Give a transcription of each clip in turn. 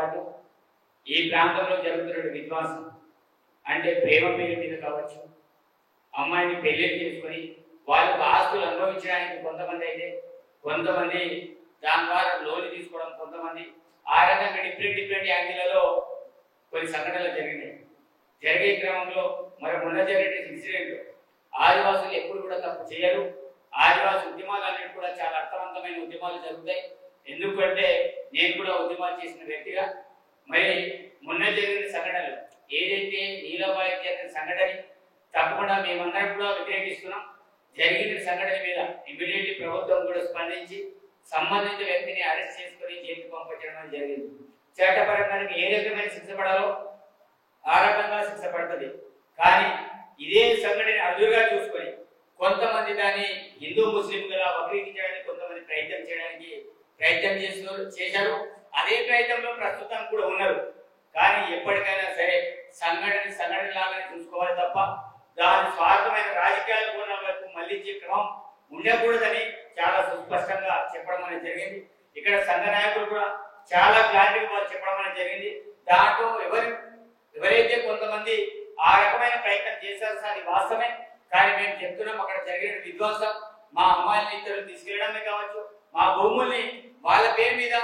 పాటు ఈ ప్రాంతంలో జరుగుతున్న విధ్వంసం అంటే ప్రేమ పేరు మీద కావచ్చు, అమ్మాయిని పెళ్లి చేసుకొని వాళ్ళకు ఆస్తులు అనుభవించడానికి కొంతమంది అయితే, కొంతమంది దాని ద్వారా లోన్లు తీసుకోవడం, కొంతమంది ఆ రకంగా డిఫరెంట్ యాంగిళ్లలో కొన్ని సంఘటనలు జరిగినాయి. జరిగే క్రమంలో మరి మొన్న జరిగే ఇన్సిడెంట్ ఆదివాసులు ఎప్పుడు కూడా తప్పు చేయరు. ఆదివాసి ఉద్యమాలన్నీ కూడా చాలా అర్థవంతమైన ఉద్యమాలు జరుగుతాయి. ఎందుకంటే నేను కూడా ఉద్యమాలు చేసిన వ్యక్తిగా మరి మొన్న జరిగిన సంఘటనలు ఏదైతే నీలబాయి జరిగిన సంఘటన తప్పకుండా మేమందరం కూడా వ్యతిరేకిస్తున్నాం. జరిగిన సంఘటన మీద ఇమీడియట్లీ ప్రభుత్వం కూడా స్పందించి సంబంధిత వ్యక్తిని అరెస్ట్ చేసుకుని జైలుకు పంపించడం జరిగింది. చట్టపరంగా ఏ రకమైన శిక్ష పడాలో ఆ రకంగా శిక్ష పడుతుంది. కానీ ఇదే సంఘటన అదురుగా చూసుకొని కొంతమంది దాన్ని హిందూ ముస్లింగా వక్రీకరించడానికి కొంతమంది ప్రయత్నం చేశారు. అదే ప్రయత్నంలో ప్రస్తుతం కూడా ఉన్నారు. కానీ ఎప్పటికైనా సరే సంఘటన లాగానే చూసుకోవాలి తప్ప దాని స్వార్థమైన రాజకీయాల కోణం వైపు మళ్లించే క్రమం ఉండకూడదని చాలా సుస్పష్టంగా చెప్పడం అనేది జరిగింది. ఇక్కడ సంఘ నాయకులు కూడా చాలా క్లారిటీగా చెప్పడం అనేది జరిగింది. దాంట్లో ఎవరైతే కొంతమంది ఆ రకమైన ప్రయత్నం చేశారు సార్, అది వాస్తవమే. కానీ మేము చెప్తున్నాం, అక్కడ జరిగిన విధ్వంసం మా అమ్మాయిని ఇద్దరు తీసుకెళ్లడమే కావచ్చు, మా భూముల్ని వాళ్ళ పేరు మీద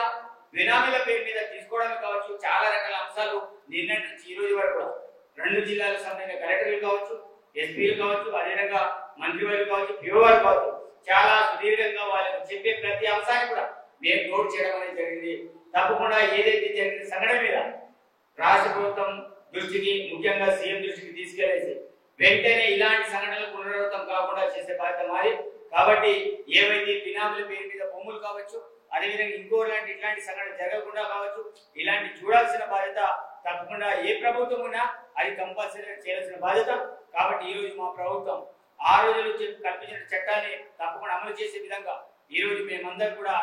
బినామీల పేరు మీద తీసుకోవడమే కావచ్చు, చాలా రకాల అంశాలు నిన్నటి నుంచి ఈ రోజు వరకు కూడా 2 జిల్లాలకు సంబంధించిన కలెక్టర్లు కావచ్చు, ఎస్పీలు కావచ్చు, అదేవిధంగా మంత్రివర్యులు కావచ్చు, పిఓవాలు కావచ్చు, చాలా సుదీర్ఘంగా వాళ్ళకు చెప్పే ప్రతి అంశాన్ని కూడా మేము నోట్ చేయడం అనేది జరిగింది. తప్పకుండా ఏదైతే జరిగిన సంఘటన మీద రాష్ట్ర ప్రభుత్వం దృష్టికి, ముఖ్యంగా సీఎం దృష్టికి తీసుకెళ్లేసి వెంటనే ఇలాంటి సంఘటనలు పునరావృతం కాకుండా చేసే బాధ్యత మాది. కాబట్టి ఏవైతే బినామీల పేరు మీద భూములు కావచ్చు, అదేవిధంగా ఇట్లాంటి సంఘటన జరగకుండా కావచ్చు, ఇలాంటి చూడాల్సిన బాధ్యత తప్పకుండా ఏ ప్రభుత్వం ఉన్నా అది కంపల్సరీ చేయాల్సిన బాధ్యత. కాబట్టి ఈ రోజు మా ప్రభుత్వం ఆ రోజులు కల్పించిన చట్టాన్ని తప్పకుండా అమలు చేసే విధంగా ఈ రోజు మేమందరం కూడా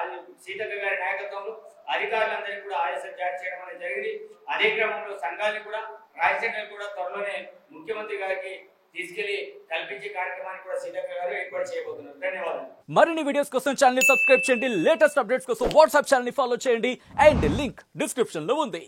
సీతక్క గారి నాయకత్వంలో అధికారులందరికీ కూడా ఆదేశాలు జారీ చేయడం అనేది జరిగింది. అదే క్రమంలో సంఘాన్ని కూడా రాజ్యాంగాన్ని కూడా త్వరలోనే ముఖ్యమంత్రి గారికి తీసుకెళ్లి కల్పించే కార్యక్రమాన్ని కూడా సీతక్క గారు ఏర్పాటు చేయబోతున్నారు. ధన్యవాదాలు. మరిన్ని వీడియోస్ కోసం ఛానల్ ని సబ్స్క్రైబ్ చేయండి, లేటెస్ట్ అప్డేట్స్ కోసం వాట్సాప్ ఛానల్ ని ఫాలో చేయండి అండ్ లింక్ డిస్క్రిప్షన్ లో ఉంది.